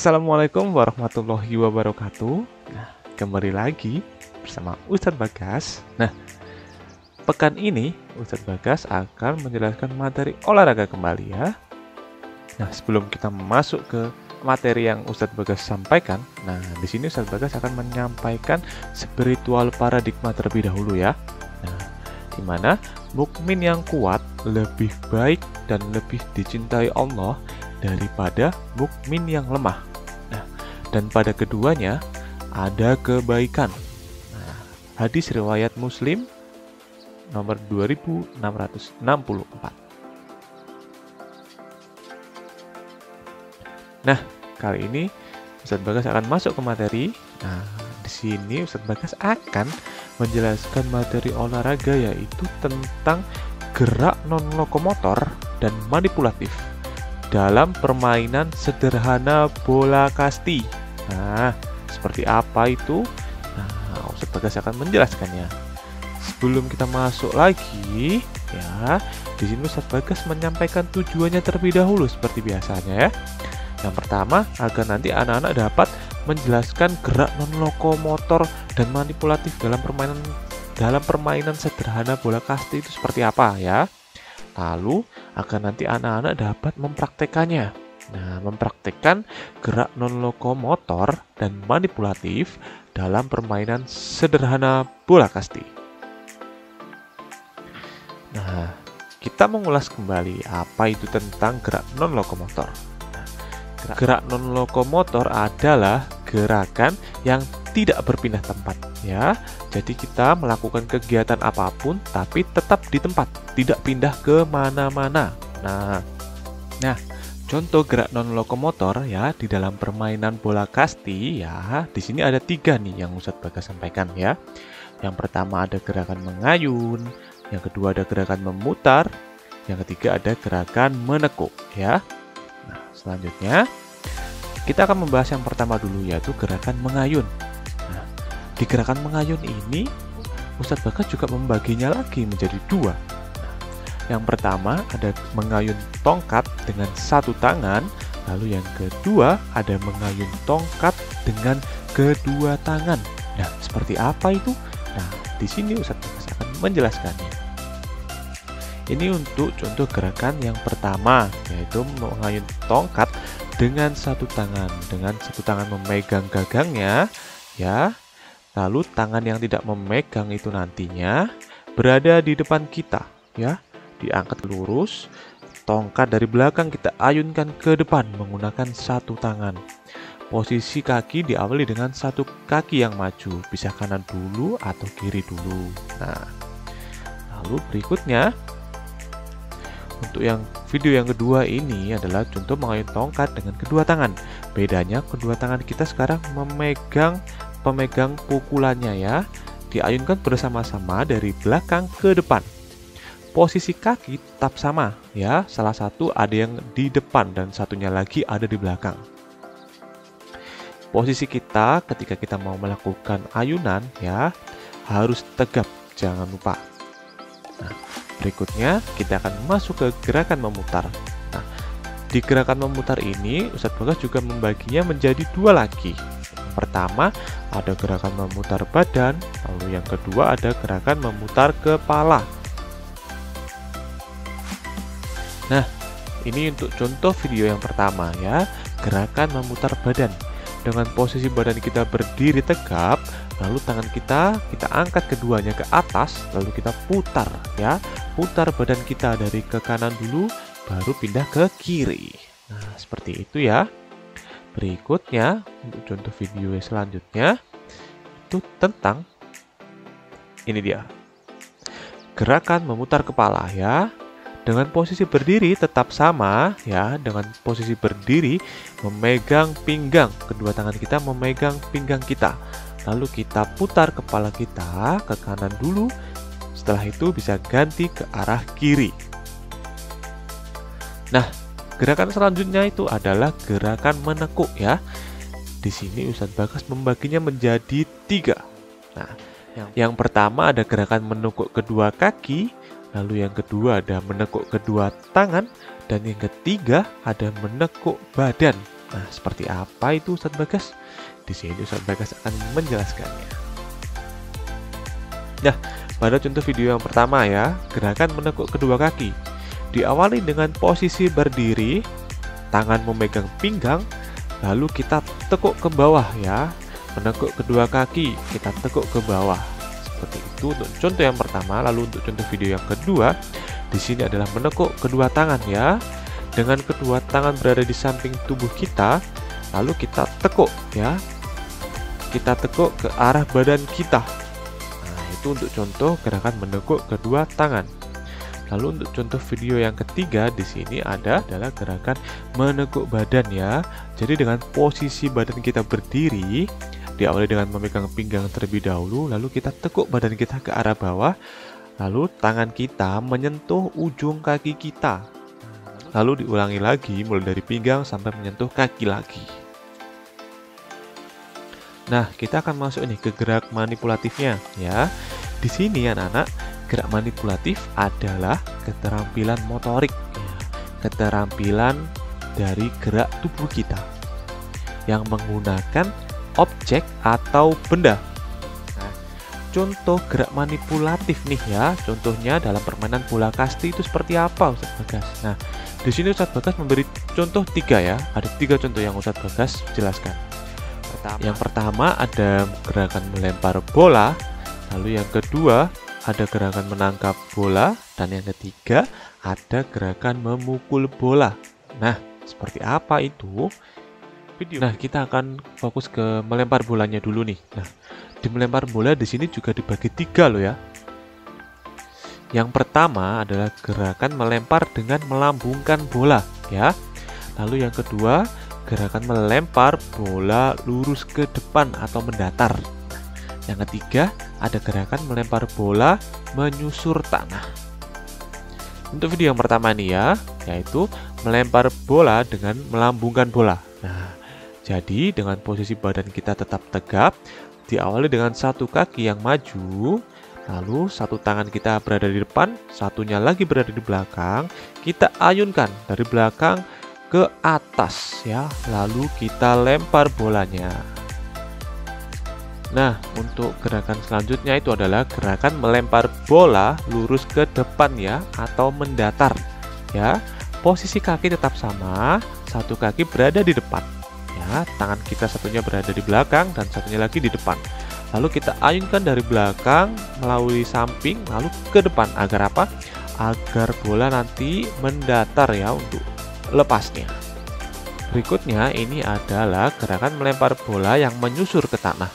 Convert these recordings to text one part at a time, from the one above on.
Assalamualaikum warahmatullahi wabarakatuh. Nah, kembali lagi bersama Ustadz Bagas. Nah, pekan ini Ustadz Bagas akan menjelaskan materi olahraga kembali ya. Nah, sebelum kita masuk ke materi yang Ustadz Bagas sampaikan, nah di sini Ustadz Bagas akan menyampaikan spiritual paradigma terlebih dahulu ya. Nah, di mana mukmin yang kuat lebih baik dan lebih dicintai Allah daripada mukmin yang lemah. Nah, dan pada keduanya ada kebaikan. Nah, hadis riwayat Muslim nomor 2664. Nah, kali ini Ustadz Bagas akan masuk ke materi. Nah, di sini Ustadz Bagas akan menjelaskan materi olahraga yaitu tentang gerak non-lokomotor dan manipulatif dalam permainan sederhana bola kasti. Nah, seperti apa itu? Nah, Ustadz Bagas akan menjelaskannya. Sebelum kita masuk lagi, ya, di sini Ustadz Bagas menyampaikan tujuannya terlebih dahulu seperti biasanya ya. Yang pertama, agar nanti anak-anak dapat menjelaskan gerak non-lokomotor dan manipulatif dalam permainan sederhana bola kasti itu seperti apa ya. Lalu, agar nanti anak-anak dapat mempraktekannya. Nah, mempraktekkan gerak non-lokomotor dan manipulatif dalam permainan sederhana bola kasti. Nah, kita mengulas kembali apa itu tentang gerak non-lokomotor. Nah, gerak non-lokomotor adalah gerakan yang tidak berpindah tempat ya. Jadi kita melakukan kegiatan apapun tapi tetap di tempat, tidak pindah ke mana-mana. Nah, contoh gerak non lokomotor ya di dalam permainan bola kasti ya. Di sini ada 3 nih yang Ustadz Bagas sampaikan ya. Yang pertama ada gerakan mengayun, yang kedua ada gerakan memutar, yang ketiga ada gerakan menekuk ya. Nah, selanjutnya kita akan membahas yang pertama dulu yaitu gerakan mengayun. Di gerakan mengayun ini, Ustadz Bagas juga membaginya lagi menjadi 2. Nah, yang pertama ada mengayun tongkat dengan satu tangan, lalu yang kedua ada mengayun tongkat dengan kedua tangan. Nah, seperti apa itu? Nah, di sini Ustadz Bagas akan menjelaskannya. Ini untuk contoh gerakan yang pertama, yaitu mengayun tongkat dengan satu tangan memegang gagangnya, ya. Lalu tangan yang tidak memegang itu nantinya berada di depan kita ya, diangkat lurus, tongkat dari belakang kita ayunkan ke depan menggunakan satu tangan. Posisi kaki diawali dengan satu kaki yang maju, bisa kanan dulu atau kiri dulu. Nah, lalu berikutnya untuk yang video yang kedua ini adalah contoh mengayun tongkat dengan kedua tangan. Bedanya kedua tangan kita sekarang pemegang pukulannya ya, diayunkan bersama-sama dari belakang ke depan. Posisi kaki tetap sama ya, salah satu ada yang di depan dan satunya lagi ada di belakang. Posisi kita ketika kita mau melakukan ayunan ya, harus tegap, jangan lupa. Nah, berikutnya kita akan masuk ke gerakan memutar. Nah, di gerakan memutar ini Ustadz Bagas juga membaginya menjadi 2 lagi. Pertama ada gerakan memutar badan, lalu yang kedua ada gerakan memutar kepala. Nah, ini untuk contoh video yang pertama ya, gerakan memutar badan. Dengan posisi badan kita berdiri tegap, lalu tangan kita angkat keduanya ke atas, lalu kita putar ya. Putar badan kita dari ke kanan dulu, baru pindah ke kiri. Nah, seperti itu ya. Berikutnya, untuk contoh video selanjutnya, itu tentang, ini dia, gerakan memutar kepala ya. Dengan posisi berdiri tetap sama ya, dengan posisi berdiri memegang pinggang, kedua tangan kita memegang pinggang kita. Lalu kita putar kepala kita ke kanan dulu, setelah itu bisa ganti ke arah kiri. Nah, gerakan selanjutnya itu adalah gerakan menekuk ya. Di sini Ustadz Bagas membaginya menjadi 3. Nah, yang pertama ada gerakan menekuk kedua kaki, lalu yang kedua ada menekuk kedua tangan, dan yang ketiga ada menekuk badan. Nah, seperti apa itu Ustadz Bagas? Di sini Ustadz Bagas akan menjelaskannya. Nah, pada contoh video yang pertama ya, gerakan menekuk kedua kaki. Diawali dengan posisi berdiri, tangan memegang pinggang, lalu kita tekuk ke bawah ya. Menekuk kedua kaki, kita tekuk ke bawah. Seperti itu untuk contoh yang pertama. Lalu untuk contoh video yang kedua, di sini adalah menekuk kedua tangan ya. Dengan kedua tangan berada di samping tubuh kita, lalu kita tekuk ya. Kita tekuk ke arah badan kita. Nah, itu untuk contoh gerakan menekuk kedua tangan. Lalu untuk contoh video yang ketiga di sini adalah gerakan menekuk badan ya. Jadi dengan posisi badan kita berdiri, diawali dengan memegang pinggang terlebih dahulu, lalu kita tekuk badan kita ke arah bawah, lalu tangan kita menyentuh ujung kaki kita. Lalu diulangi lagi mulai dari pinggang sampai menyentuh kaki lagi. Nah, kita akan masuk ini ke gerak manipulatifnya ya. Di sini anak-anak, gerak manipulatif adalah keterampilan motorik ya. Keterampilan dari gerak tubuh kita yang menggunakan objek atau benda. Nah, contoh gerak manipulatif nih ya. Contohnya dalam permainan bola kasti itu seperti apa Ustadz Bagas? Nah, di sini Ustadz Bagas memberi contoh 3 ya. Ada 3 contoh yang Ustadz Bagas jelaskan. Yang pertama ada gerakan melempar bola, lalu yang kedua ada gerakan menangkap bola, dan yang ketiga ada gerakan memukul bola. Nah, seperti apa itu? Nah, kita akan fokus ke melempar bolanya dulu nih. Nah, di melempar bola di sini juga dibagi 3 loh ya. Yang pertama adalah gerakan melempar dengan melambungkan bola ya. Lalu yang kedua, gerakan melempar bola lurus ke depan atau mendatar. Yang ketiga, ada gerakan melempar bola menyusur tanah. Untuk video yang pertama nih ya, yaitu melempar bola dengan melambungkan bola. Nah, jadi dengan posisi badan kita tetap tegap, diawali dengan satu kaki yang maju, lalu satu tangan kita berada di depan, satunya lagi berada di belakang. Kita ayunkan dari belakang ke atas ya, lalu kita lempar bolanya. Nah, untuk gerakan selanjutnya itu adalah gerakan melempar bola lurus ke depan ya, atau mendatar ya. Posisi kaki tetap sama, satu kaki berada di depan ya, tangan kita satunya berada di belakang dan satunya lagi di depan. Lalu kita ayunkan dari belakang melalui samping lalu ke depan. Agar apa? Agar bola nanti mendatar ya untuk lepasnya. Berikutnya ini adalah gerakan melempar bola yang menyusur ke tanah.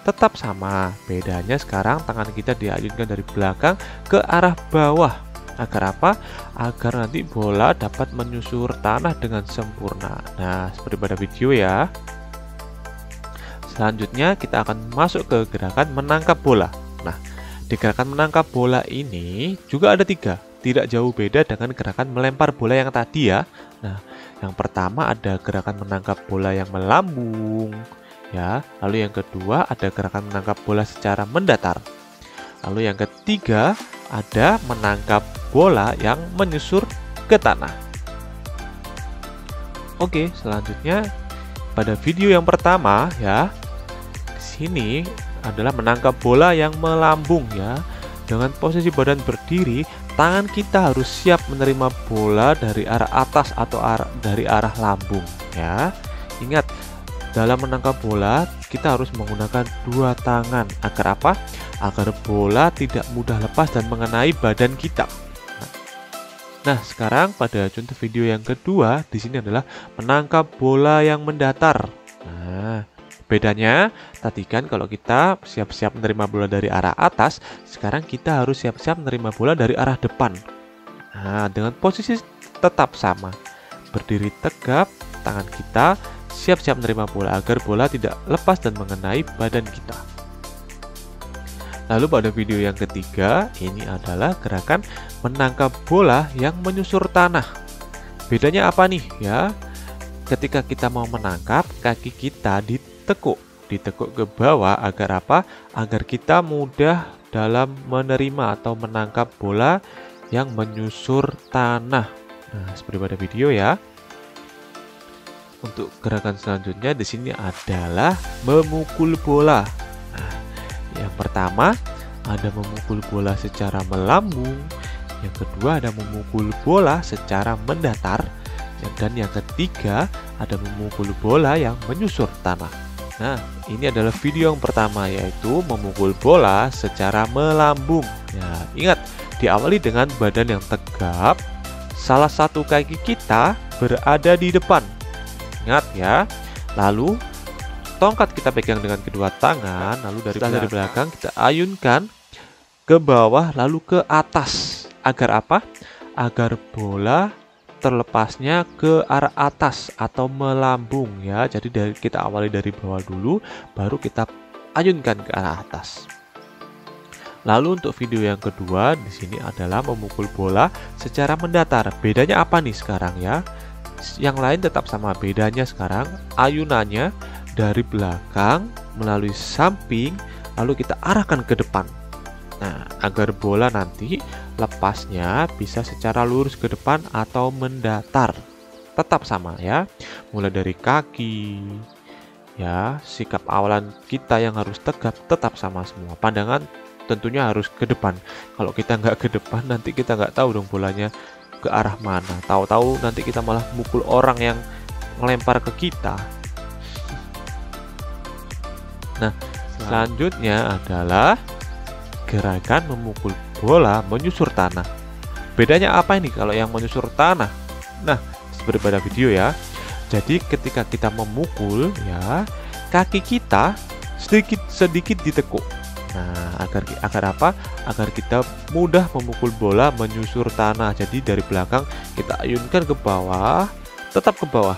Tetap sama, bedanya sekarang tangan kita diayunkan dari belakang ke arah bawah. Agar apa? Agar nanti bola dapat menyusur tanah dengan sempurna. Nah, seperti pada video ya. Selanjutnya kita akan masuk ke gerakan menangkap bola. Nah, di gerakan menangkap bola ini juga ada 3. Tidak jauh beda dengan gerakan melempar bola yang tadi ya. Nah, yang pertama ada gerakan menangkap bola yang melambung ya. Lalu yang kedua ada gerakan menangkap bola secara mendatar. Lalu yang ketiga ada menangkap bola yang menyusur ke tanah. Oke, selanjutnya pada video yang pertama ya, sini adalah menangkap bola yang melambung ya. Dengan posisi badan berdiri, tangan kita harus siap menerima bola dari arah atas atau dari arah lambung ya. Ingat, dalam menangkap bola kita harus menggunakan 2 tangan. Agar apa? Agar bola tidak mudah lepas dan mengenai badan kita. Nah, sekarang pada contoh video yang kedua di sini adalah menangkap bola yang mendatar. Nah, bedanya tadi kan kalau kita siap-siap menerima bola dari arah atas, sekarang kita harus siap-siap menerima bola dari arah depan. Nah, dengan posisi tetap sama. Berdiri tegap, tangan kita siap-siap menerima bola agar bola tidak lepas dan mengenai badan kita. Lalu pada video yang ketiga, ini adalah gerakan menangkap bola yang menyusur tanah. Bedanya apa nih ya? Ketika kita mau menangkap, kaki kita ditekuk ke bawah. Agar apa? Agar kita mudah dalam menerima atau menangkap bola yang menyusur tanah. Nah, seperti pada video ya. untuk gerakan selanjutnya di sini adalah memukul bola. Nah, yang pertama ada memukul bola secara melambung, yang kedua ada memukul bola secara mendatar, dan yang ketiga ada memukul bola yang menyusur tanah. Nah, ini adalah video yang pertama, yaitu memukul bola secara melambung. Ya, ingat, diawali dengan badan yang tegap, salah satu kaki kita berada di depan. Ingat ya. Lalu tongkat kita pegang dengan kedua tangan, lalu dari belakang kita ayunkan ke bawah lalu ke atas. Agar apa? Agar bola terlepasnya ke arah atas atau melambung ya. Jadi kita awali dari bawah dulu, baru kita ayunkan ke arah atas. Lalu untuk video yang kedua di sini adalah memukul bola secara mendatar. Bedanya apa nih sekarang ya? Yang lain tetap sama, bedanya sekarang ayunannya dari belakang melalui samping lalu kita arahkan ke depan. Nah, agar bola nanti lepasnya bisa secara lurus ke depan atau mendatar. Tetap sama ya. Mulai dari kaki ya, sikap awalan kita yang harus tegap tetap sama semua. Pandangan tentunya harus ke depan. Kalau kita nggak ke depan, nanti kita nggak tahu dong bolanya ke arah mana. Tahu-tahu nanti kita malah mukul orang yang melempar ke kita. Nah, selanjutnya adalah gerakan memukul bola menyusur tanah. Bedanya apa ini kalau yang menyusur tanah? Nah, seperti pada video ya. Jadi ketika kita memukul ya, kaki kita sedikit ditekuk. Nah, agar apa? Agar kita mudah memukul bola menyusur tanah. Jadi dari belakang kita ayunkan ke bawah, tetap ke bawah.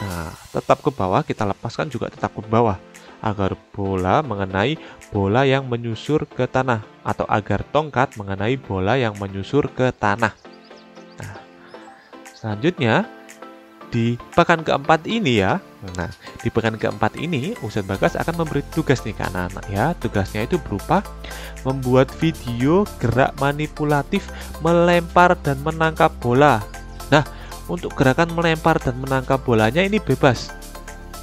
Nah, tetap ke bawah, kita lepaskan juga tetap ke bawah. Agar bola mengenai bola yang menyusur ke tanah, atau agar tongkat mengenai bola yang menyusur ke tanah. Nah, selanjutnya di pekan keempat ini ya. Nah, di pekan keempat ini Ustadz Bagas akan memberi tugas nih ke anak-anak ya. Tugasnya itu berupa membuat video gerak manipulatif melempar dan menangkap bola. Nah, untuk gerakan melempar dan menangkap bolanya ini bebas.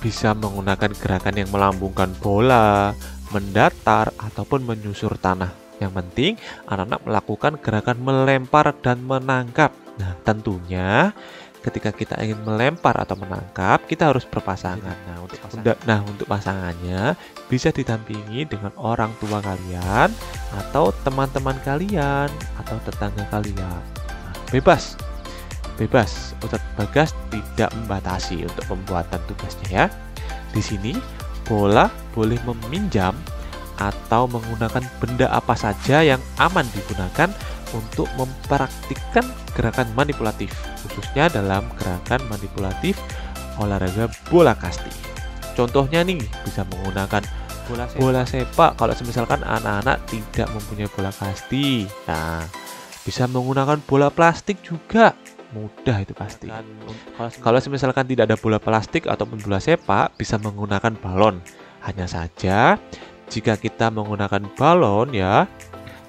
Bisa menggunakan gerakan yang melambungkan bola, mendatar, ataupun menyusur tanah. Yang penting anak-anak melakukan gerakan melempar dan menangkap. Nah, tentunya ketika kita ingin melempar atau menangkap, kita harus berpasangan. Nah, untuk pasangannya bisa didampingi dengan orang tua kalian atau teman-teman kalian atau tetangga kalian. Nah, bebas. Ustadz Bagas tidak membatasi untuk pembuatan tugasnya ya. Di sini bola boleh meminjam atau menggunakan benda apa saja yang aman digunakan untuk mempraktikkan gerakan manipulatif, khususnya dalam gerakan manipulatif olahraga bola kasti. Contohnya nih, bisa menggunakan bola sepak kalau misalkan anak-anak tidak mempunyai bola kasti. Nah, bisa menggunakan bola plastik juga, mudah itu pasti. Kalau misalkan tidak ada bola plastik ataupun bola sepak, bisa menggunakan balon. Hanya saja jika kita menggunakan balon ya,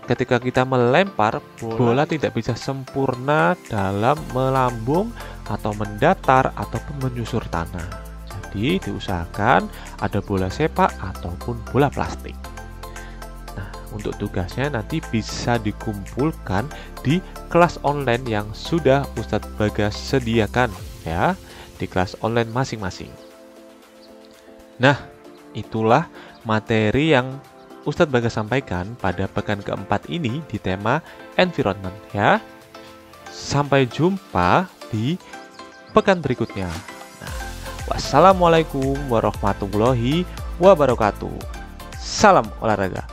ketika kita melempar, bola tidak bisa sempurna dalam melambung atau mendatar ataupun menyusur tanah. Jadi diusahakan ada bola sepak ataupun bola plastik. Nah, untuk tugasnya nanti bisa dikumpulkan di kelas online yang sudah Ustadz Bagas sediakan ya, di kelas online masing-masing. Nah, itulah materi yang Ustadz Bagas sampaikan pada pekan keempat ini di tema environment ya. Sampai jumpa di pekan berikutnya. Nah, wassalamualaikum warahmatullahi wabarakatuh. Salam olahraga.